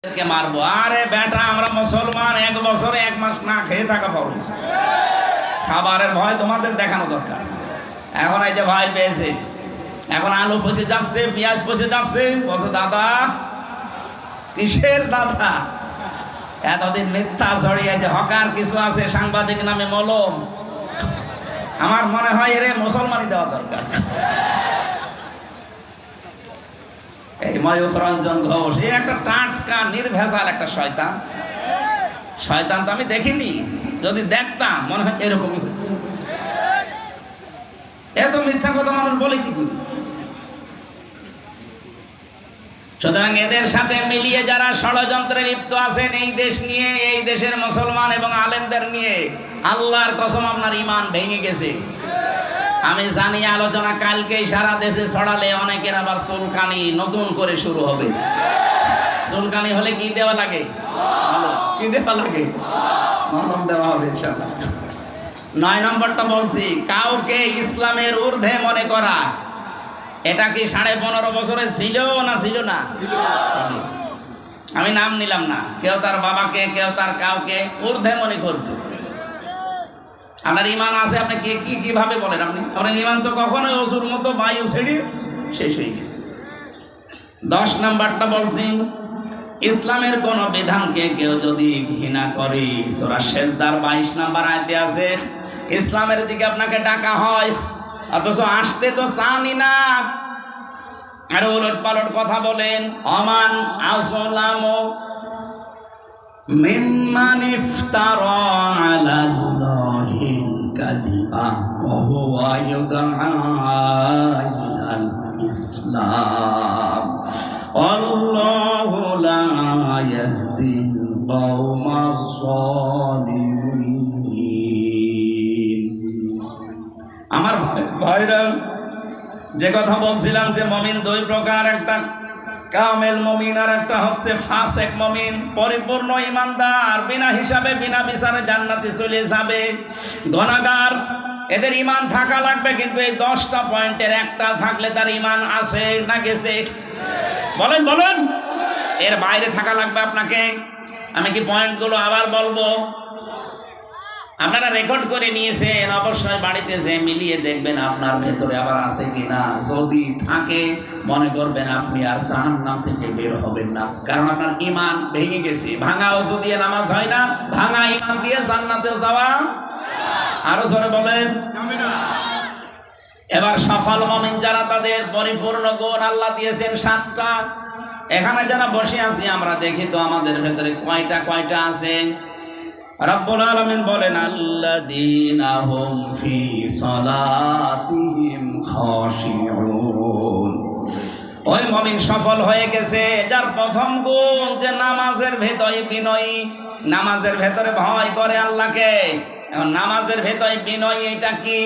কে মারবো? আরে বেটা, আমরা মুসলমান, 1 বছরে 1 মাস না খেয়ে থাকা ফরজ। খাবারের ভয় তোমাদের দেখানো দরকার। এখন এই যে ভয় পেয়েছে, এখন আলু পচে যাচ্ছে, পেঁয়াজ পচে যাচ্ছে, বলছে দাদা কিসের দাদা? এতদিন মিথ্যা ছড়িয়ে যে হকার কিছু আছে সাংবাদিক নামে মলম, আমার মনে হয় এর মুসলমানই দেওয়া দরকার। এই ময়ূখ রঞ্জন ঘোষ এই একটা টাটকা নির্ভেজাল একটা শয়তান। শয়তান তো আমি দেখিনি, যদি দেখতাম মনে হয় এরকমই হতো। এত মিথ্যা কথা মানুষ বলে কি করি? সুতরাং এদের সাথে মিলিয়ে যারা ষড়যন্ত্রে লিপ্ত আছেন এই দেশ নিয়ে, এই দেশের মুসলমান এবং আলেমদের নিয়ে, আল্লাহর কসম আপনার ঈমান ভেঙে গেছে। আমি জানি আলোচনা কালকেই সারা দেশে ছড়ালে অনেকের আবার চুলকানি নতুন করে শুরু হবে। চুলকানি হলে কি দেওয়া লাগে? কি দেওয়া লাগে? মলম দেওয়া হবে ইনশাআল্লাহ। 9 নম্বরটা বলছি, কাউকে ইসলামের ঊর্ধ্বে মনে করা। এটা কি 15.5 বছরে ছিল না ছিল না? আমি নাম নিলাম না, কেউ তার বাবাকে, কেউ তার কাউকে ঊর্ধ্বে মনে করত। আপনার ঈমান আছে, আপনি কিভাবে বলেন? আপনার ঈমান তো কখনোই অসুর মতো বায়ু ছেড়ে শেষ হয়ে গেছে। 10 নম্বরটা বলছি, ইসলামের কোন বিধানকে কেউ যদি ঘৃণা করে, সূরা সেজদার 22 নম্বর আয়াতে আছে, ইসলামের দিকে আপনাকে ডাকা হয় অথচ আসতে তো চানি না, আর উলট পালট কথা বলেন। অমান আসলামু মিম্মান ইফতারা আলাল্লাহিল কাযিবা ওয়া হুয়া ইউদআ ইলাল ইসলাম আল্লাহু লা ইয়াহদিল কওমাজ যালিমিন। আমার ভাইরা, যে কথা বলছিলাম যে মুমিন 2 প্রকার, একটা কামেল মুমিন আর একটা হচ্ছে ফাসেক মুমিন। পরিপূর্ণ ঈমানদার বিনা হিসাবে বিনা বিচারে জান্নাতে চলে যাবে। গুনাহগার, এদের ঈমান থাকা লাগবে, কিন্তু এই 10টা পয়েন্টের একটা থাকলে তার ঈমান আছে না গেছে? বলেন বলেন, এর বাইরে থাকা লাগবে আপনাকে। আমি কি পয়েন্টগুলো আবার বলবো? আপনারা রেকর্ড করে নিয়েছেন, অবশ্যই বাড়িতে যে মিলিয়ে দেখবেন আপনার ভেতরে আবার আছে কিনা। যদি থাকে মনে করবেন আপনি আর জাহান্নাম থেকে বের হবেন না, কারণ আপনার ঈমান ভেঙে গেছে। ভাঙা ওযু দিয়ে নামাজ হয় না, ভাঙা ঈমান দিয়ে জান্নাতে যাওয়া। আরো জোরে বলেন। এবার সফল মুমিন যারা, তাদের পরিপূর্ণ গুণ আল্লাহ দিয়েছেন 7টা। এখানে যারা বসে আছি আমরা দেখি তো আমাদের ভেতরে কয়টা আছে। রব্বুল আলামিন বলেন, আল্লাযীনা হুম ফি সালাতিহিম খাশিউন। ওই মুমিন সফল হয়ে গেছে যার প্রথম গুণ যে নামাজের ভেতরে বিনয়ী, নামাজের ভেতরে ভয় করে আল্লাহকে। এখন নামাজের ভেতরে বিনয়ী এটা কি?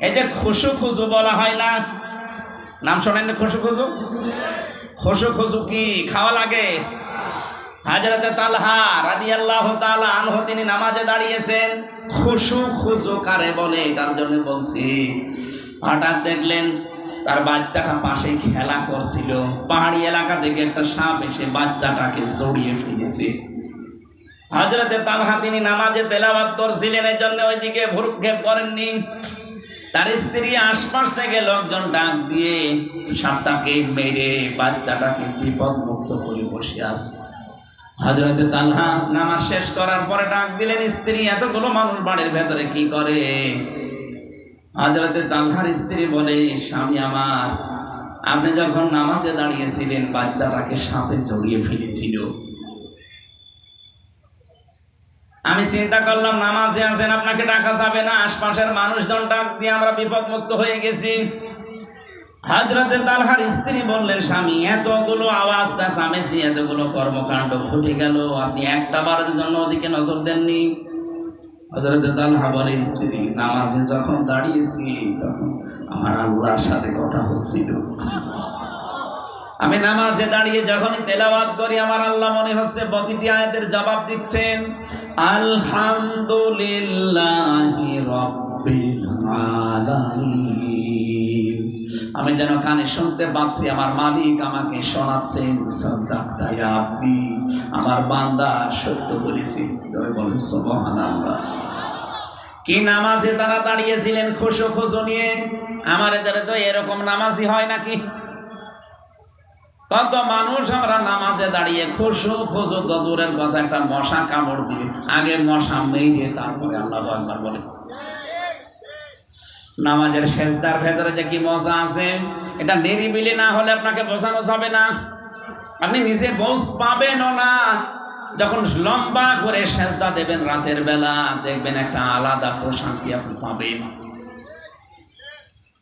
এই যে খুশু খুজু বলা হয় না, নাম শোনেন? খুশু খুজু, খুশু খুজু কি খাওয়া লাগে? হযরত তালহা রাদিয়াল্লাহু তাআলা আনহু তিনি নামাজে দাঁড়িয়েছেন। খুশু খুজু কারে বলে এটার জন্য বলছি। হঠাৎ দেখলেন তার বাচ্চাটা পাশে খেলা করছিল, পাহাড়ি এলাকা থেকে একটা সাপ এসে বাচ্চাটাকে জড়িয়ে ফেলেছে। হযরত তালহা তিনি নামাজে তেলাওয়াত করছিলেন, এই জন্য ওইদিকে ভ্রুক্ষেপ করেননি। তার স্ত্রী আশপাশ থেকে লোকজন ডাক দিয়ে সাপটাকে মেরে বাচ্চাটাকে বিপদ মুক্ত করে বসে আছে। হযরত তালহা নামাজ শেষ করার পরে ডাক দিলেন, স্ত্রী এতগুলো মানুষ বাড়ির ভেতরে কি করে? হযরত তালহার স্ত্রী বলে, স্বামী আমার, আপনি যখন নামাজে দাঁড়িয়েছিলেন বাচ্চাটাকে সাপে জড়িয়ে ফেলেছিল। আমি চিন্তা করলাম নামাজে আছেন, আপনাকে ডাকা যাবে না, আশপাশের মানুষজন ডাক দিয়ে আমরা বিপদ মুক্ত হয়ে গেছি। হযরত তালহার স্ত্রী বললেন, স্বামী এতগুলো আওয়াজ চেঁচামেচি, এতগুলো কর্মকাণ্ড ঘটে গেল, আপনি একটা বারের জন্য ওদিকে নজর দেননি? হযরত তালহা বলে, স্ত্রী নামাজে যখন দাঁড়িয়েছি তখন আমার আল্লাহর সাথে কথা হচ্ছিল। আমি নামাজে দাঁড়িয়ে যখনই তেলাওয়াত করি আমার আল্লাহ মনে হচ্ছে প্রতিটি আয়াতের জবাব দিচ্ছেন। আলহামদুলিল্লাহি রাব্বিল আলামিন। আমি যেন কানে শুনতে পাচ্ছি আমার মালিক আমাকে শোনাচ্ছেন। সাদাক্তা ইয়া আব্দি। আমার বান্দা সত্য বলেছি। বলেন সুবহানাল্লাহ। কি নামাজে তারা দাঁড়িয়েছিলেন খুশু খুশু নিয়ে। আমার এদের তো এরকম নামাজই হয় নাকি? কত মানুষ আমরা নামাজে দাঁড়িয়ে খুশু খুশু তো দূরের কথা, একটা মশা কামড় দিলে আগে মশা মেরে তারপরে আল্লাহু আকবার বলে। নামাজের সেজদার ভেতরে যে কি মজা আছে, এটা নিরিবিলি না হলে আপনাকে বোঝানো যাবে না। আপনি নিজে বোঝ পাবেনও না। যখন লম্বা করে সেজদা দেবেন রাতের বেলা, দেখবেন একটা আলাদা প্রশান্তি আপনি পাবেন।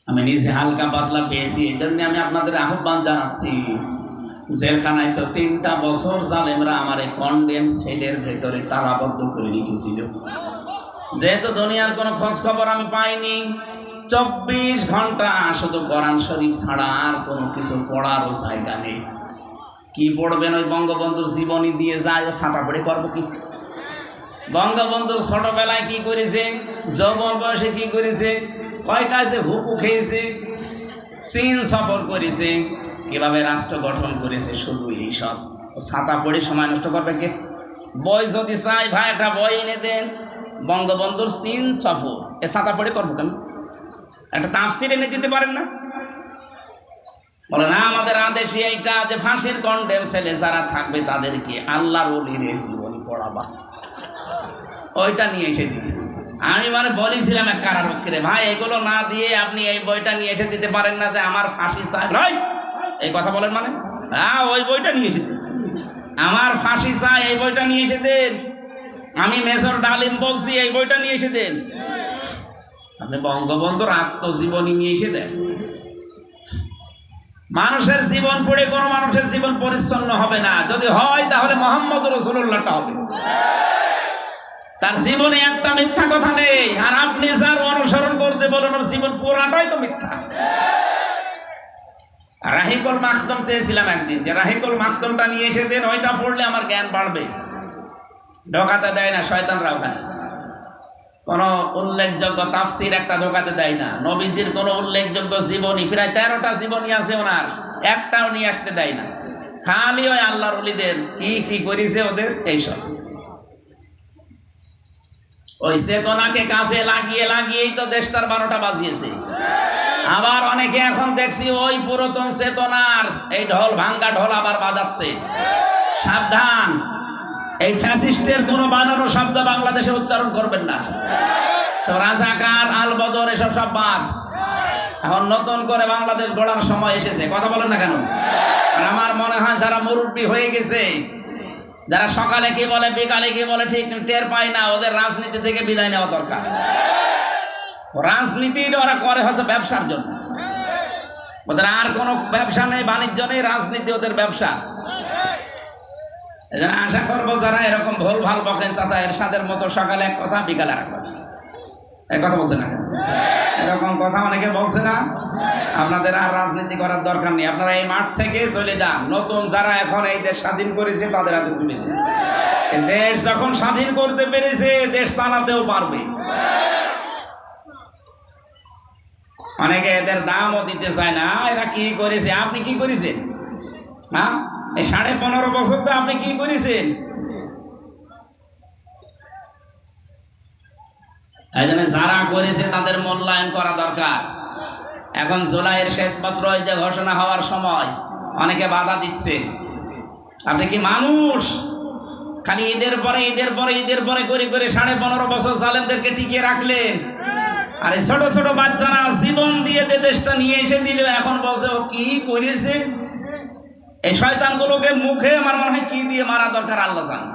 আমি নিজে হালকা পাতলা পেয়েছি, এই জন্য আমি আপনাদের আহ্বান জানাচ্ছি। জেলখানায় তো 3টা বছর জালেমরা আমার এই কন্ডেম সেলের ভেতরে তালাবদ্ধ করে রেখেছিল। যেহেতু দুনিয়ার কোনো খোঁজ খবর আমি পাইনি, 24 ঘন্টা শুধু কোরআন শরীফ ছাড়া আর কোনো কিছু পড়ারও জায়গা নেই। কি পড়বেন? ওই বঙ্গবন্ধুর জীবনী দিয়ে যায়, ও ছাটা পড়ে করবো কি? বঙ্গবন্ধুর ছোটবেলায় কি করেছে, যৌবন বয়সে কি করেছে, কয় কাজে হুকু খেয়েছে, চীন সফর করেছে, কিভাবে রাষ্ট্র গঠন করেছে, শুধু এইসব। ছাতা পড়ে সময় নষ্ট করবে কে? বই যদি চাই ভাই একটা বই এনে দেন, বঙ্গবন্ধুর চীন সফর, এ ছাতা পড়ে করবো কেন? একটা তাফসির এনে দিতে পারেন না? বলে না, আমাদের আদেশে এইটা যে ফাঁসির কন্ডেম ছেলে যারা থাকবে তাদেরকে আল্লাহর ওলির জীবনী পড়াবা, ওইটা নিয়ে এসে দিতে। আমি বলেছিলাম এক কারারক্ষীরে, ভাই এগুলো না দিয়ে আপনি এই বইটা নিয়ে এসে দিতে পারেন না যে আমার ফাঁসি চাই? এই কথা বলেন মানে? হ্যাঁ, ওই বইটা নিয়ে এসে দিন, আমার ফাঁসি চাই, এই বইটা নিয়ে এসে দেন। আমি মেজর ডালিম বলছি, এই বইটা নিয়ে এসে দেন। আপনি বঙ্গবন্ধুর আত্মজীবনী নিয়ে এসে দেন। মানুষের জীবন পড়ে কোনো মানুষের জীবন পরিচ্ছন্ন হবে না। যদি হয় তাহলে মুহাম্মদ রাসূলুল্লাহটা হবে। তার জীবনে একটা মিথ্যা কথা নেই, আর আপনি যার অনুসরণ করতে বলেন ওর জীবন পুরাটাই তো মিথ্যা। রাহিকুল মাখতুম চেয়েছিলাম একদিন, যে রাহিকুল মাখতুমটা নিয়ে এসে দেন, ওইটা পড়লে আমার জ্ঞান বাড়বে। ঢোকাতে দেয় না শয়তানরা ওখানে। কোনো উল্লেখযোগ্য তাফসির একটা ঢোকাতে দেয় না। নবীজির কোনো উল্লেখযোগ্য জীবনী, প্রায় 13টা জীবনী আছে ওনার, একটাও নিয়ে আসতে দেয় না। খালি ওই আল্লাহর ওলিদের কি কি করেছে ওদের এইসব। ওই চেতনাকে কাজে লাগিয়েই তো দেশটার 12টা বাজিয়েছে। আবার অনেকে এখন দেখছি ওই পুরাতন চেতনার এই ঢোল, ভাঙ্গা ঢোল আবার বাজাচ্ছে। সাবধান, এই ফ্যাসিস্টের কোনো বানানো শব্দ বাংলাদেশে উচ্চারণ করবেন না। সব রাজাকার, আল বদর, এসব সব বাদ। এখন নতুন করে বাংলাদেশ গড়ার সময় এসেছে। কথা বলেন না কেন? আর আমার মনে হয় যারা মুরব্বী হয়ে গেছে, যারা সকালে কি বলে বিকালে কি বলে ঠিক টের পায় না, ওদের রাজনীতি থেকে বিদায় নেওয়া দরকার। রাজনীতি ওরা করে হচ্ছে ব্যবসার জন্য, ওদের আর কোনো ব্যবসা নেই, বাণিজ্য নেই, রাজনীতি ওদের ব্যবসা। এজন্য আশা করবো যারা এরকম ভুল ভাল বকেন, চাচা এরশাদের মতো সকালে এক কথা বিকালে আর এক কথা, এই কথা বলছে না কেন? এরকম কথা অনেকে বলছে না। আপনাদের আর রাজনীতি করার দরকার নেই, আপনারা এই মাঠ থেকে চলে যান। নতুন যারা এখন এই দেশ স্বাধীন করেছে তাদের হাতে তুলে দিন। দেশ যখন স্বাধীন করতে পেরেছে, দেশ চালাতেও পারবে। অনেকে এদের দামও দিতে চায় না। এরা কি করেছে? আপনি কি করেছেন? হ্যাঁ, এই 15.5 বছর তো আপনি কি করেছেন? এই জন্য যারা করেছে তাদের মূল্যায়ন করা দরকার। এখন জুলাইয়ের শ্বেতপত্র যে ঘোষণা হওয়ার সময় অনেকে বাধা দিচ্ছে। আপনি কি মানুষ? খালি ঈদের পরে করে 15.5 বছর জালেমদেরকে টিকিয়ে রাখলেন। আর এই ছোট ছোট বাচ্চারা জীবন দিয়ে দেশটা নিয়ে এসে দিল, এখন বলছে ও কি করেছে। এই শয়তানগুলোকে মুখে আমার মনে হয় কি দিয়ে মারা দরকার আল্লাহ জানে।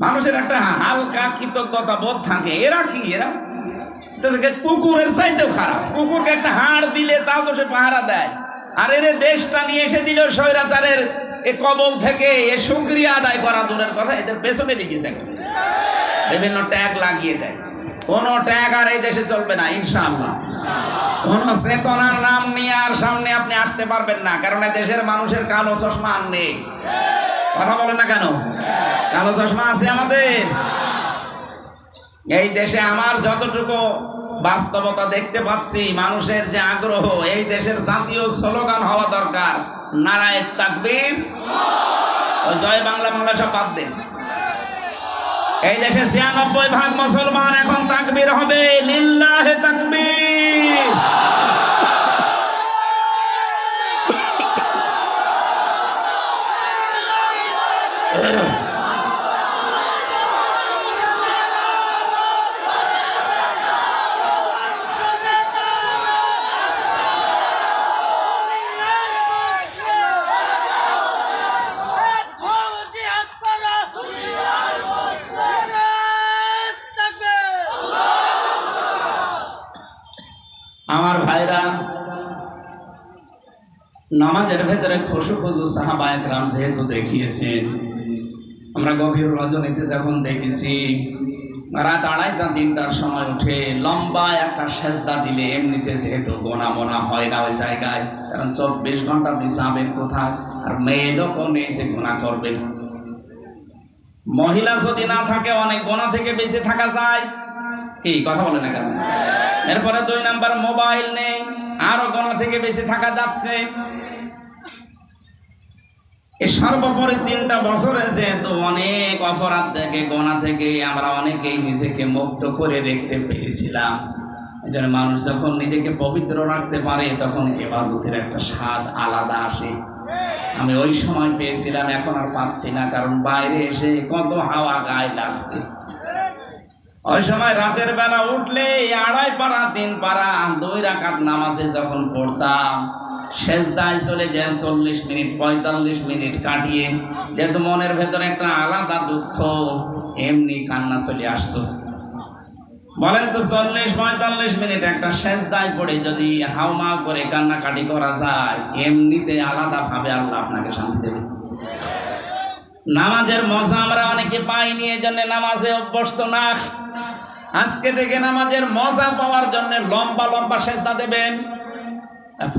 মানুষের একটা হালকা কৃতজ্ঞতা বোধ থাকে। এরা কি, এরা কুকুরের চাইতেও খারাপ। কুকুরকে একটা হাড় দিলে তাও তো সে পাহারা দেয়। আর এর দেশটা নিয়ে এসে দিল স্বৈরাচারের এ কবল থেকে। এ শুকরিয়া আদায় করা দূরের কথা, এদের পেছনে লিখেছে বিভিন্ন ট্যাগ লাগিয়ে দেয়। কোনো ট্যাগ আর এই দেশে চলবে না ইনশাআল্লাহ। কোন চেতনার নাম নিয়ে আর সামনে আপনি আসতে পারবেন না, কারণ এই দেশের মানুষের কালো চশমা আর নেই। কথা বলেন না কেন? কালো চশমা আছে আমাদের এই দেশে। আমার যতটুকু বাস্তবতা দেখতে পাচ্ছি, মানুষের যে আগ্রহ, এই দেশের জাতীয় স্লোগান হওয়া দরকার নারায়ে তাকবীর। ওই জয় বাংলা বাংলা সব বাদ দেন। এই দেশে ৯৬% মুসলমান, এখন তাকবীর হবে, লিল্লাহে তাকবীর। আমার ভাইরা, নামাজের ভেতরে খুশু খুশু সাহাবায়ে কেরাম যেহেতু দেখিয়েছেন, আমরা গভীর রজনীতে যখন দেখেছি রাত ২:৩০-৩টার সময় উঠে লম্বা একটা সেজদা দিলে এমনিতে যেহেতু গোনা মোনা হয় না ওই জায়গায়, কারণ ২৪ ঘন্টা আপনি যাবেন কোথায়, আর মেয়ে লোকও নেই যে গোনা করবেন। মহিলা যদি না থাকে অনেক গোনা থেকে বেঁচে থাকা যায়, কি কথা বলে না কেন? এরপরে ২ নাম্বার, মোবাইল নেই, আরো গোনা থেকে বেঁচে থাকা যাচ্ছে। এই সর্বোপরি ৩টা বছরে যেহেতু অনেক অপরাধ থেকে, গোনা থেকে আমরা অনেকেই নিজেকে মুক্ত করে রেখতে পেরেছিলাম। এই জন্য মানুষ যখন নিজেকে পবিত্র রাখতে পারে তখন ইবাদতের একটা স্বাদ আলাদা আসে। আমি ওই সময় পেয়েছিলাম, এখন আর পাচ্ছি না, কারণ বাইরে এসে কত হাওয়া গায়ে লাগছে। ওই সময় রাতের বেলা উঠলে ২.৫ পারা ৩ পারা ২ রাকাত নামাজে যখন পড়তাম, সেজদায় চলে যায় ৪০ মিনিট ৪৫ মিনিট কাটিয়ে, যেহেতু মনের ভেতরে একটা আলাদা দুঃখ, এমনি কান্না চলে আসতো। বলেন তো ৪০-৪৫ মিনিট একটা সেজদায় পড়ে যদি হাওমা করে কান্নাকাটি করা যায়, এমনিতে আলাদাভাবে আল্লাহ আপনাকে শান্তি দেবে। নামাজের মজা আমরা অনেকে পাইনি, এই জন্য নামাজে অভ্যস্ত না। আজকে থেকে নামাজের মজা পাওয়ার জন্য লম্বা লম্বা সেজদা দেবেন।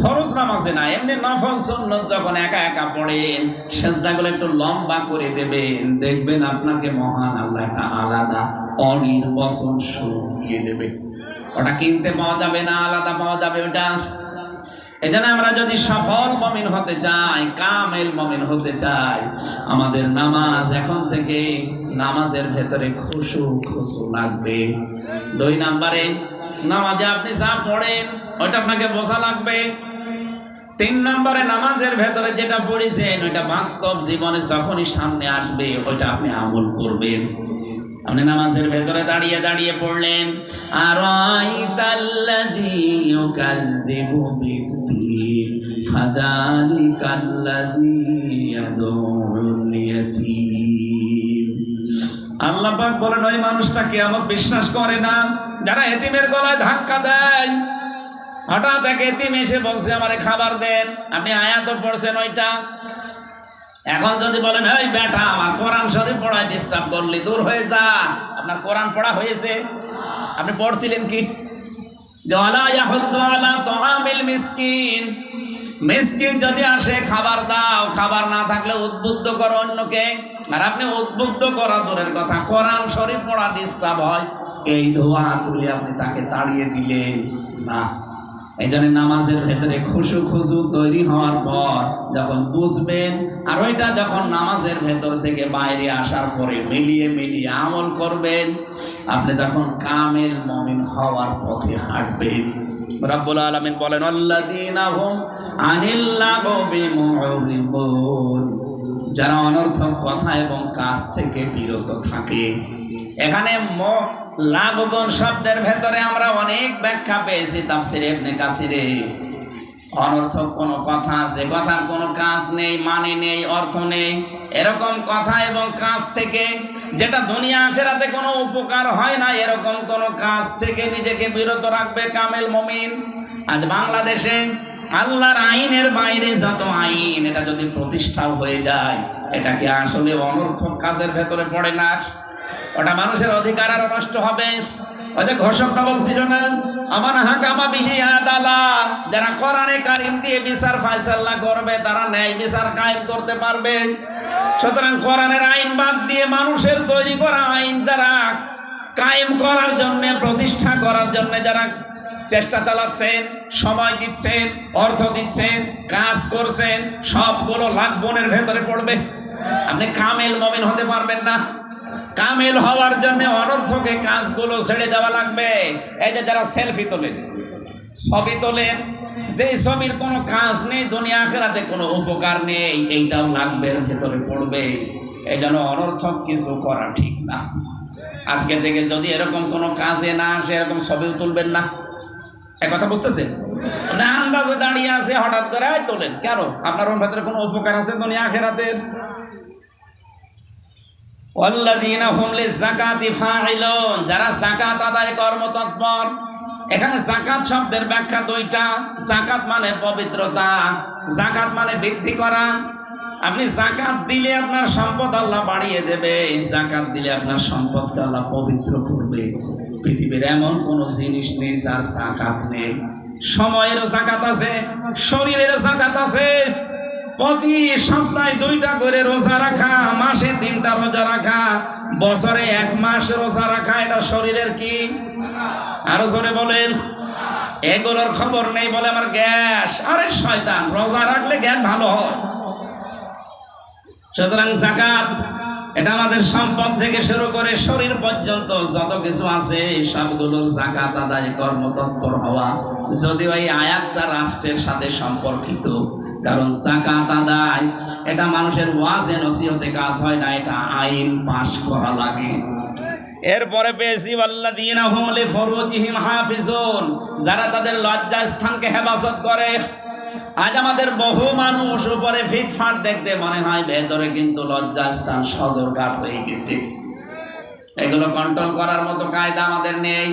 ফরজ নামাজে না, এমনি নফল সুন্নত যখন একা একা পড়েন, সেজদাগুলো একটু লম্বা করে দেবেন, দেখবেন আপনাকে মহান আল্লাহ একটা আলাদা অনির্বচন সুখ দিয়ে দেবে। ওটা কিনতে পাওয়া যাবে না, আলাদা পাওয়া যাবে ওটা। এই জন্য আমরা যদি সফল মুমিন হতে চাই, কামেল মুমিন হতে চাই, আমাদের নামাজ এখন থেকে নামাজের ভেতরে খুশু খুশু লাগবে। ২ নাম্বারে, নামাজে আপনি যা পড়েন ওইটা আপনাকে বোঝা লাগবে। ৩ নম্বরে, নামাজের ভেতরে যেটা পড়েছেন ওইটা বাস্তব জীবনে যখনই সামনে আসবে ওইটা আপনি আমল করবেন। আপনি নামাজের ভেতরে দাঁড়িয়ে দাঁড়িয়ে পড়লেন, আরাইতাল্লাযী ইউকাযযিবু বিদ্দীন ফাযালিকাল্লাযী ইয়াদউল ইয়াতীম। আল্লাহ পাক বলেন, ওই মানুষটা কিয়ামত বিশ্বাস করে না যারা এতিমের গলায় ধাক্কা দেয়। হঠাৎ এক এতিম এসে বলছে আমারে খাবার দেন, আপনি আয়াত পড়ছেন ওইটা। এখন যদি বলেন, এই বেটা আমার কোরআন শরীফ পড়ায় ডিস্টার্ব করলি, দূর হয়ে যা, আপনার কোরআন পড়া হয়েছে? আপনি পড়ছিলেন কি? মিসকিন যদি আসে খাবার দাও, খাবার না থাকলে উদ্বুদ্ধ করো অন্যকে। আর আপনি উদ্বুদ্ধ করা দূরের কথা, কোরআন শরীফ পড়া ডিস্টার্ব হয়, এই ধোয়া তুলে আপনি তাকে তাড়িয়ে দিলেন না। এই জন্য নামাজের ভেতরে খুশু খুশু তৈরি হওয়ার পর যখন বুঝবেন, আর ওইটা যখন নামাজের ভেতর থেকে বাইরে আসার পরে মিলিয়ে মিলিয়ে আমল করবেন, আপনি তখন কামেল মুমিন হওয়ার পথে হাঁটবেন। রব্বুল আলামিন বলেন, আল্লাযীনা হুম আনিল লাগবি মুরিদুন, যারা অনর্থক কথা এবং কাজ থেকে বিরত থাকে। এখানে লাগবন শব্দের ভেতরে আমরা অনেক ব্যাখ্যা পেয়েছি তাফসিরে ইবনে কাসিরে। অনর্থক কোনো কথা, যে কথার কোনো কাজ নেই, মানে নেই, অর্থ নেই, এরকম কথা এবং কাজ থেকে, যেটা দুনিয়া আখিরাতে কোনো উপকার হয় না, এরকম কোনো কাজ থেকে নিজেকে বিরত রাখবে কামেল মুমিন। আজ বাংলাদেশে আল্লাহর আইনের বাইরে যত আইন, এটা যদি প্রতিষ্ঠাও হয়ে যায়, এটাকে আসলে অনর্থক কাজের ভেতরে পড়ে না। ওটা মানুষের অধিকার আরো নষ্ট হবে। ওই যে ঘোষকটা বলছিল না, আমান হাকামা বিহি আদালা, যারা কোরআনে কারিম দিয়ে বিচার ফায়সালা করবে তারা ন্যায় বিচার কায়েম করতে পারবে। সুতরাং কোরআনের আইন বাদ দিয়ে মানুষের তৈরি করা আইন যারা কায়েম করার জন্য, প্রতিষ্ঠা করার জন্য যারা চেষ্টা চালাচ্ছেন, সময় দিচ্ছেন, অর্থ দিচ্ছেন, কাজ করছেন, সবগুলো লাগবনের ভেতরে পড়বে। আপনি কামেল মুমিন হতে পারবেন না। কামেল হওয়ার জন্য অনর্থকে কাজগুলো ছেড়ে দেওয়া লাগবে। এই যে যারা সেলফি তোলেন, ছবি তোলেন, যে ছবির কোনো কাজ নেই, দুনিয়া আখিরাতে কোনো উপকার নেই, এইটাও লাগবের ভেতরে পড়বে। এই জন্য অনর্থক কিছু করা ঠিক না। আজকে থেকে যদি এরকম কোনো কাজে না আসে, এরকম ছবিও তুলবেন না। এক কথা বুঝতেছেন? না আন্দাজে দাঁড়িয়ে আছে, হঠাৎ করে তোলেন কেন? আপনার ওর ভেতরে কোনো উপকার আছে দুনিয়া আখিরাতের? ওয়াল্লাযীনা হুম লিয-যাকাতি ফাঈলুন, যারা যাকাত আদায় কর্মতৎপর। এখানে যাকাত শব্দের ব্যাখ্যা দুইটা। যাকাত মানে পবিত্রতা, যাকাত মানে বৃদ্ধি করা। আপনি যাকাত দিলে আপনার সম্পদ আল্লাহ বাড়িয়ে দেবে, যাকাত দিলে আপনার সম্পদকে আল্লাহ পবিত্র করবে। পৃথিবীর এমন কোন জিনিস নেই যার যাকাত নেই। সময়ের যাকাত আছে, শরীরের যাকাত আছে। প্রতি সপ্তাহে 2টা করে রোজা রাখা, মাসে 3টা রোজা রাখা, বছরে 1 মাস রোজা রাখা, এটা শরীরের কি? আরো জোরে বলেন। এগুলোর খবর নেই বলে আমার গ্যাস। আরে শয়তান, রোজা রাখলে জ্ঞান ভালো হয়। সুতরাং যাকাত এটা আমাদের সম্পদ থেকে শুরু করে শরীর পর্যন্ত যত কিছু আছে সবগুলোর যাকাত আদায় কর্মতৎপর হওয়া। যদিও এই আয়াতটা রাষ্ট্রের সাথে সম্পর্কিত, কারণ যাকাত আদায় এটা মানুষের ওয়াজে নসিহতে কাজ হয় না, এটা আইন পাশ করা লাগে। এরপরে পেয়েছি ওয়াল্লাযীনা হুম লিফুরুজিহিম হাফিজুন, যারা তাদের লজ্জা স্থানকে হেফাজত করে। আজ আমাদের বহু মানুষ উপরে ফিটফাট দেখতে মনে হয়, ভেতরে কিন্তু লজ্জা স্থান সদরঘাট হয়ে গেছে। এগুলো কন্ট্রোল করার মতো কায়দা আমাদের নেই।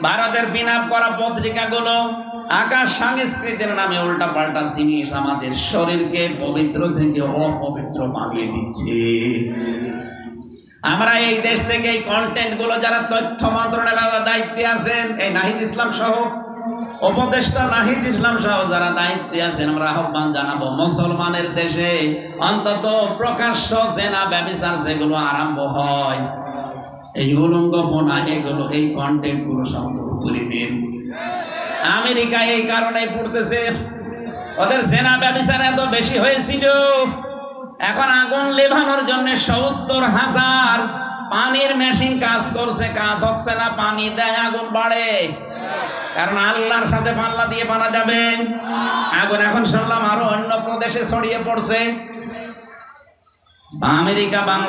ভারতের পিনআপ করা পত্রিকাগুলো আকাশ সংস্কৃতির নামে উল্টা পাল্টা জিনিস আমাদের শরীরকে পবিত্র থেকে অপবিত্র বানিয়ে দিচ্ছে। আমরা এই দেশ থেকে এই কন্টেন্ট গুলো যারা তথ্য মন্ত্রণালয়ের দায়িত্বে আছেন, এই নাহিদ ইসলাম সহ, উপদেষ্টা নাহিদ ইসলাম সহ যারা দায়িত্বে আছেন, আমরা আহ্বান জানাবো মুসলমানের দেশে অন্তত প্রকাশ্য জেনা ব্যভিচার যেগুলো আরম্ভ হয়, এই উলঙ্গপনা, এগুলো এই কন্টেন্ট গুলো সব দূর করে দিন। আমেরিকা এই কারণে পড়তেছে, ওদের জেনা ব্যভিচার এত বেশি হয়েছিল, এখন আগুন লেভানোর জন্য 70,000 পানির মেশিন কাজ করছে, কাজ হচ্ছে না। পানি দেয়, আগুন বাড়ে। কারণ আল্লাহর সাথে পাল্লা দিয়ে পানা যাবে। আগুন এখন শুনলাম আরো অন্য প্রদেশে ছড়িয়ে পড়ছে। আমেরিকা